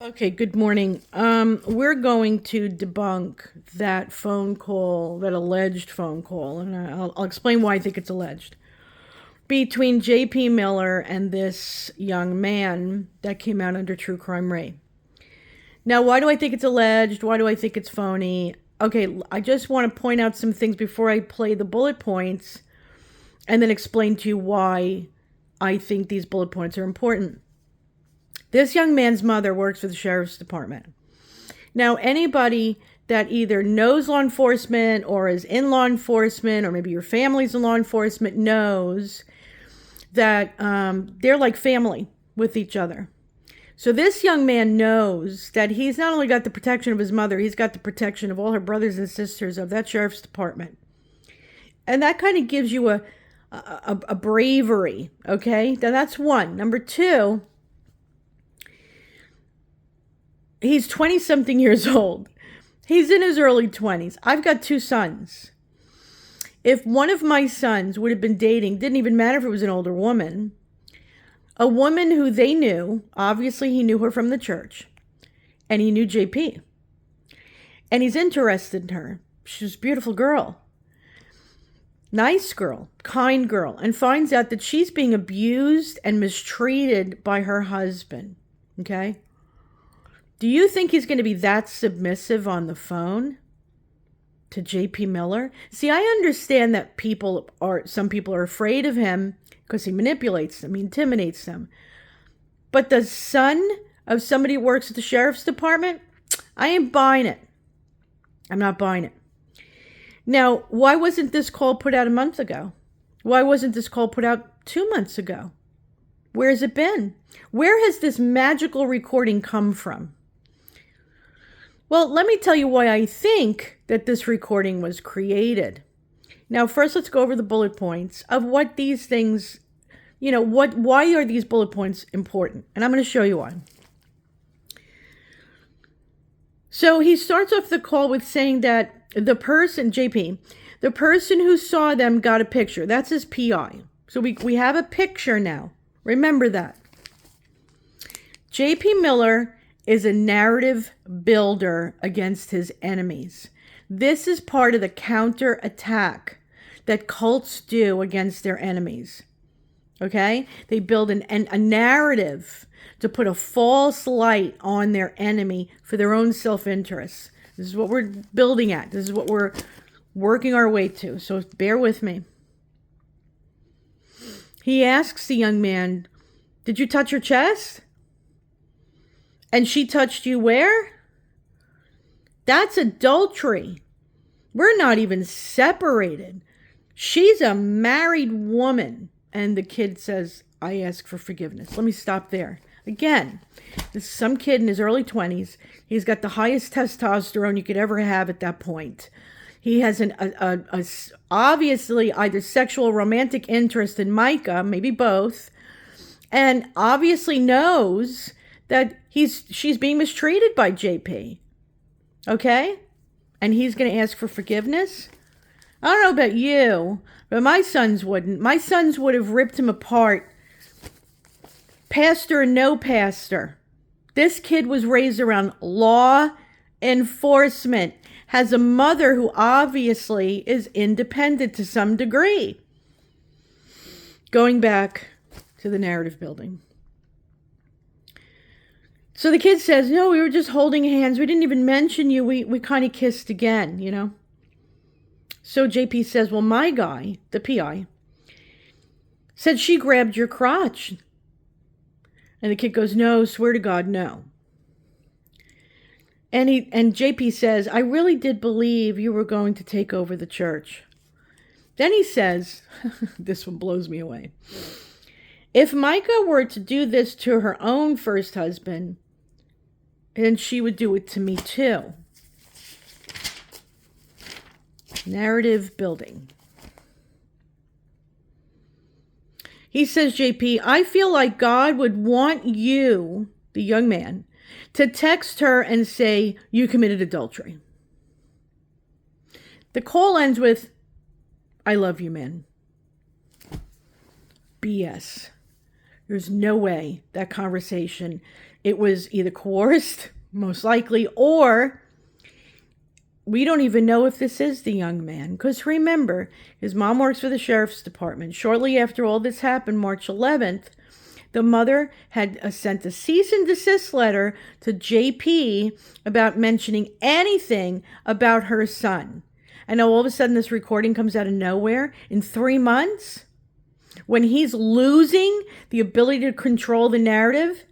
Okay, good morning. We're going to debunk that phone call, that alleged phone call, and I'll explain why I think it's alleged, between J.P. Miller and this young man that came out under True Crime Ray. Now, why do I think it's alleged? Why do I think it's phony? Okay, I just want to point out some things before I play the bullet points and then explain to you why I think these bullet points are important. This young man's mother works for the sheriff's department. Now, anybody that either knows law enforcement or is in law enforcement, or maybe your family's in law enforcement, knows that they're like family with each other. So this young man knows that he's not only got the protection of his mother, he's got the protection of all her brothers and sisters of that sheriff's department. And that kind of gives you a bravery, okay? Now that's one. Number two, he's 20-something years old. He's in his early 20s. I've got two sons. If one of my sons would have been dating, didn't even matter if it was an older woman, a woman who they knew, obviously he knew her from the church, and he knew JP. And he's interested in her. She's a beautiful girl. Nice girl, kind girl, and finds out that she's being abused and mistreated by her husband. Okay? Do you think he's going to be that submissive on the phone to J.P. Miller? See, I understand that some people are afraid of him because he manipulates them, he intimidates them. But the son of somebody who works at the sheriff's department, I ain't buying it. I'm not buying it. Now, why wasn't this call put out a month ago? Why wasn't this call put out 2 months ago? Where has it been? Where has this magical recording come from? Well, let me tell you why I think that this recording was created. Now, first, let's go over the bullet points of what these things, why are these bullet points important? And I'm going to show you why. So he starts off the call with saying that the person, JP, the person who saw them got a picture. That's his PI. So we have a picture now. Remember that. JP Miller is a narrative builder against his enemies. This is part of the counterattack that cults do against their enemies. Okay? They build a narrative to put a false light on their enemy for their own self-interest. This is what we're building at. This is what we're working our way to. So bear with me. He asks the young man, "Did you touch her chest? And she touched you where?" That's adultery. We're not even separated. She's a married woman. And the kid says, "I ask for forgiveness." Let me stop there. Again, this is some kid in his early 20s. He's got the highest testosterone you could ever have at that point. He has obviously either sexual or romantic interest in Micah, maybe both, and obviously knows that she's being mistreated by JP. Okay? And he's going to ask for forgiveness? I don't know about you, but my sons wouldn't. My sons would have ripped him apart. Pastor and no pastor. This kid was raised around law enforcement, has a mother who obviously is independent to some degree. Going back to the narrative building. So the kid says, "No, we were just holding hands. We didn't even mention you. We kind of kissed again, So JP says, "Well, my guy, the PI, said she grabbed your crotch." And the kid goes, "No, swear to God, no." And JP says, "I really did believe you were going to take over the church." Then he says, this one blows me away, "If Micah were to do this to her own first husband, then she would do it to me too." Narrative building. He says, "JP, I feel like God would want you," the young man, "to text her and say you committed adultery." The call ends with, "I love you, man." BS. There's no way that conversation it was either coerced, most likely, or we don't even know if this is the young man. Because remember, his mom works for the sheriff's department. Shortly after all this happened, March 11th, the mother had sent a cease and desist letter to JP about mentioning anything about her son. And now all of a sudden this recording comes out of nowhere in 3 months when he's losing the ability to control the narrative.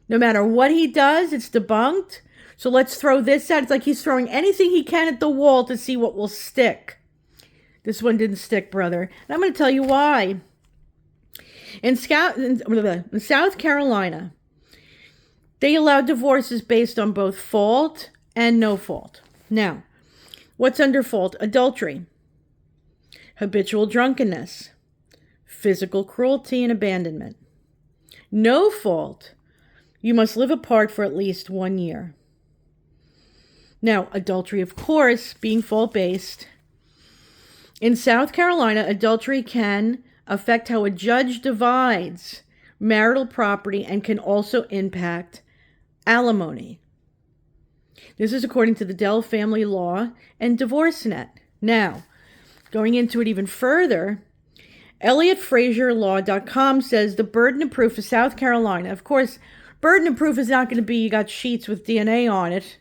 No matter what he does, it's debunked. So let's throw this out. It's like he's throwing anything he can at the wall to see what will stick. This one didn't stick, brother. And I'm going to tell you why. In South Carolina, they allow divorces based on both fault and no fault. Now, what's under fault? Adultery, habitual drunkenness, physical cruelty, and abandonment. No fault, you must live apart for at least 1 year. Now, adultery, of course, being fault-based. In South Carolina, adultery can affect how a judge divides marital property and can also impact alimony. This is according to the Dell Family Law and DivorceNet. Now, going into it even further, ElliottFrazierLaw.com says the burden of proof for South Carolina. Of course, burden of proof is not going to be you got sheets with DNA on it.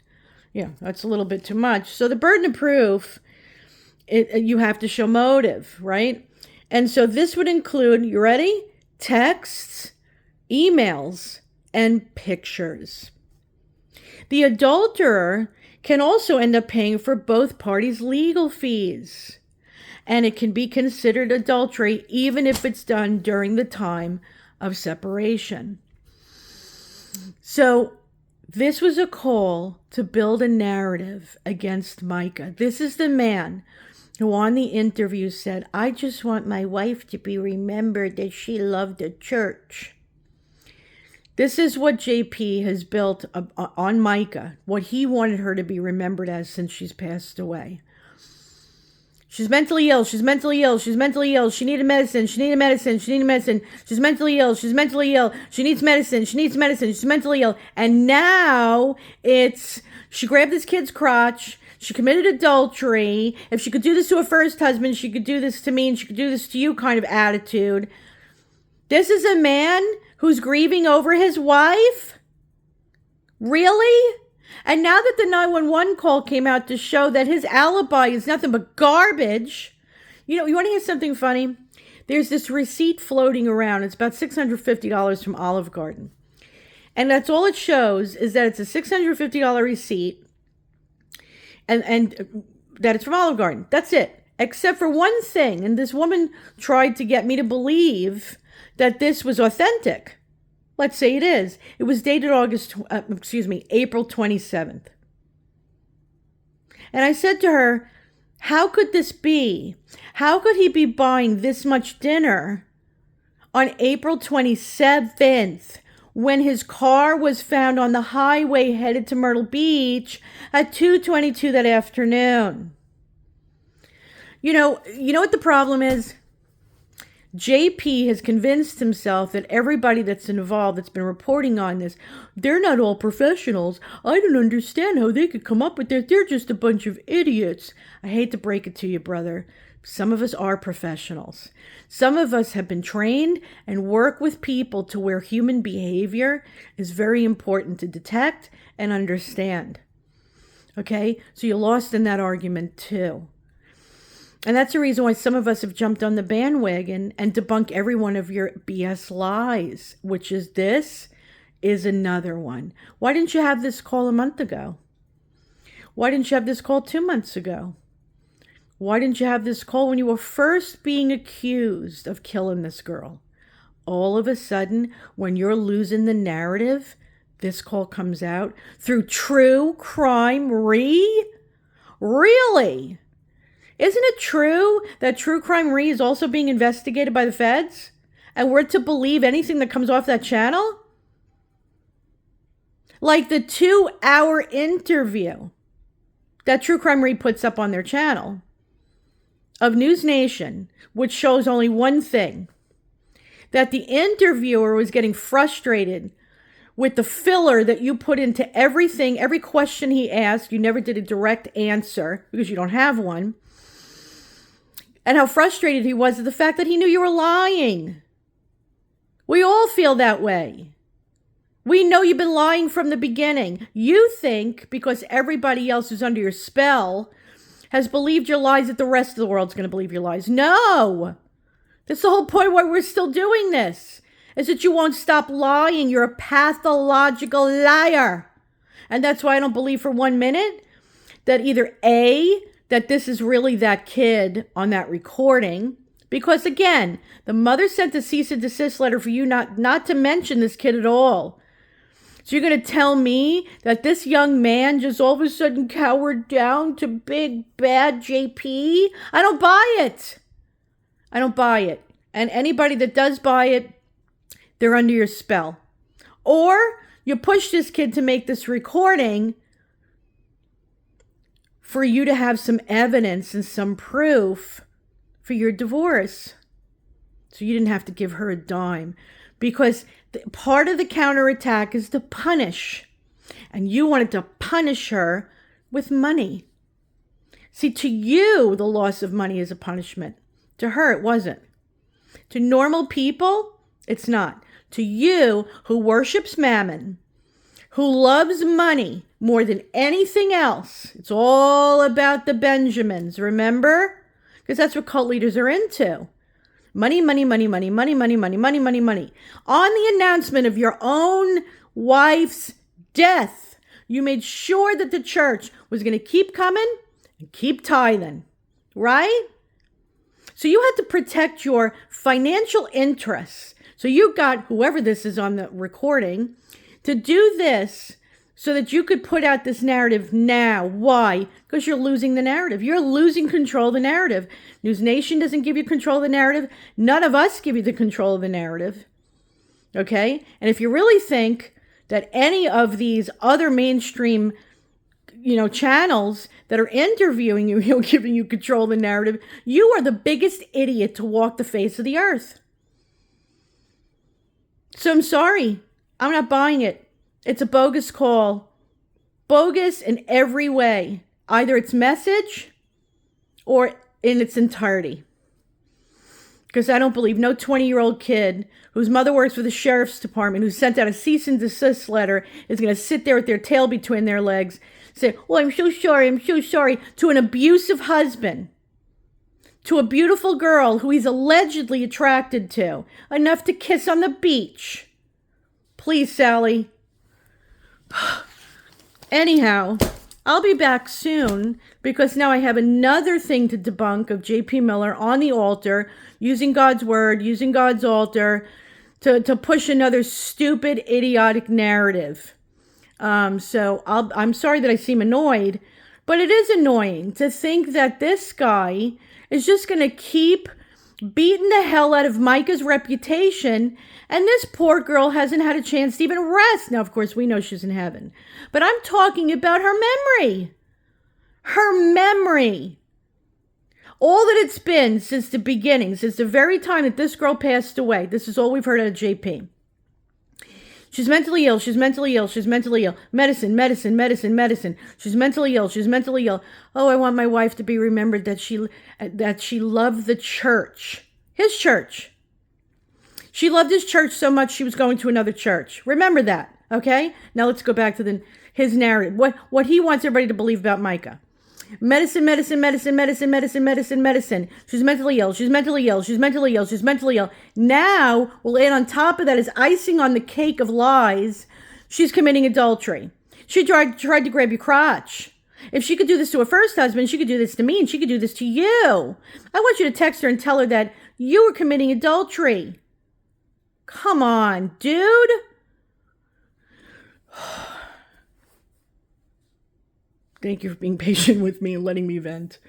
Yeah, that's a little bit too much. So the burden of proof, you have to show motive, right? And so this would include, you ready? Texts, emails, and pictures. The adulterer can also end up paying for both parties' legal fees. And it can be considered adultery even if it's done during the time of separation. So this was a call to build a narrative against Micah. This is the man who on the interview said, I just want my wife to be remembered that she loved the church. This is what JP has built on Micah, what he wanted her to be remembered as since she's passed away. She's mentally ill. She's mentally ill. She's mentally ill. She needed medicine. She needed medicine. She needed medicine. She's mentally ill. She's mentally ill. She needs medicine. She needs medicine. She's mentally ill. And now it's, she grabbed this kid's crotch. She committed adultery. If she could do this to her first husband, she could do this to me and she could do this to you kind of attitude. This is a man who's grieving over his wife? Really? And now that the 911 call came out to show that his alibi is nothing but garbage, you want to hear something funny? There's this receipt floating around. It's about $650 from Olive Garden. And that's all it shows is that it's a $650 receipt and that it's from Olive Garden. That's it. Except for one thing. And this woman tried to get me to believe that this was authentic. Let's say it is. It was dated April 27th. And I said to her, how could this be? How could he be buying this much dinner on April 27th when his car was found on the highway headed to Myrtle Beach at 2:22 that afternoon? You know what the problem is? JP has convinced himself that everybody that's involved, that's been reporting on this, they're not all professionals. I don't understand how they could come up with this. They're just a bunch of idiots. I hate to break it to you, brother. Some of us are professionals. Some of us have been trained and work with people to where human behavior is very important to detect and understand. Okay? So you're lost in that argument too. And that's the reason why some of us have jumped on the bandwagon and debunk every one of your BS lies, which is this is another one. Why didn't you have this call a month ago? Why didn't you have this call 2 months ago? Why didn't you have this call when you were first being accused of killing this girl? All of a sudden, when you're losing the narrative, this call comes out through True Crime Re? Really? Isn't it true that True Crime Re is also being investigated by the feds? And we're to believe anything that comes off that channel? Like the 2-hour interview that True Crime Re puts up on their channel of News Nation, which shows only one thing. That the interviewer was getting frustrated with the filler that you put into everything, every question he asked. You never did a direct answer because you don't have one. And how frustrated he was at the fact that he knew you were lying. We all feel that way. We know you've been lying from the beginning. You think because everybody else who's under your spell has believed your lies that the rest of the world's going to believe your lies. No! That's the whole point why we're still doing this, is that you won't stop lying. You're a pathological liar. And that's why I don't believe for 1 minute that either A, that this is really that kid on that recording. Because again, the mother sent a cease and desist letter for you not to mention this kid at all. So you're going to tell me that this young man just all of a sudden cowered down to big bad JP? I don't buy it. I don't buy it. And anybody that does buy it, they're under your spell. Or you push this kid to make this recording for you to have some evidence and some proof for your divorce. So you didn't have to give her a dime. Because part of the counterattack is to punish. And you wanted to punish her with money. See, to you, the loss of money is a punishment. To her, it wasn't. To normal people, it's not. To you, who worships mammon, who loves money more than anything else, it's all about the Benjamins, remember? Because that's what cult leaders are into. Money, money, money, money, money, money, money, money, money, money. On the announcement of your own wife's death, you made sure that the church was going to keep coming and keep tithing, right? So you had to protect your financial interests. So you got whoever this is on the recording to do this so that you could put out this narrative now. Why? Because you're losing the narrative. You're losing control of the narrative. News Nation doesn't give you control of the narrative. None of us give you the control of the narrative. Okay? And if you really think that any of these other mainstream channels that are interviewing you, giving you control of the narrative, you are the biggest idiot to walk the face of the earth. So I'm sorry. I'm not buying it. It's a bogus call. Bogus in every way. Either its message or in its entirety. Because I don't believe no 20-year-old kid whose mother works for the sheriff's department, who sent out a cease and desist letter, is going to sit there with their tail between their legs, say, "Oh, I'm so sorry," to an abusive husband, to a beautiful girl who he's allegedly attracted to, enough to kiss on the beach. Please, Sally. Anyhow, I'll be back soon because now I have another thing to debunk of J.P. Miller on the altar, using God's word, using God's altar to push another stupid, idiotic narrative. So I'm sorry that I seem annoyed, but it is annoying to think that this guy is just going to keep beating the hell out of Micah's reputation, and this poor girl hasn't had a chance to even rest. Now, of course, we know she's in heaven, but I'm talking about her memory. Her memory. All that it's been since the beginning, since the very time that this girl passed away. This is all we've heard out of JP. She's mentally ill. She's mentally ill. She's mentally ill. Medicine, medicine, medicine, medicine. She's mentally ill. She's mentally ill. Oh, I want my wife to be remembered that she loved the church. His church. She loved his church so much she was going to another church. Remember that, okay? Now let's go back to his narrative. What he wants everybody to believe about Micah. Medicine, medicine, medicine, medicine, medicine, medicine, medicine. She's mentally ill. She's mentally ill. She's mentally ill. She's mentally ill. Now, we'll add on top of that as icing on the cake of lies, she's committing adultery. She tried to grab your crotch. If she could do this to her first husband, she could do this to me, and she could do this to you. I want you to text her and tell her that you were committing adultery. Come on, dude. Thank you for being patient with me and letting me vent.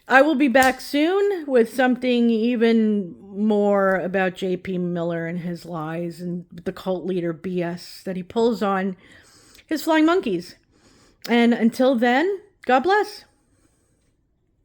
I will be back soon with something even more about J.P. Miller and his lies and the cult leader BS that he pulls on his flying monkeys. And until then, God bless.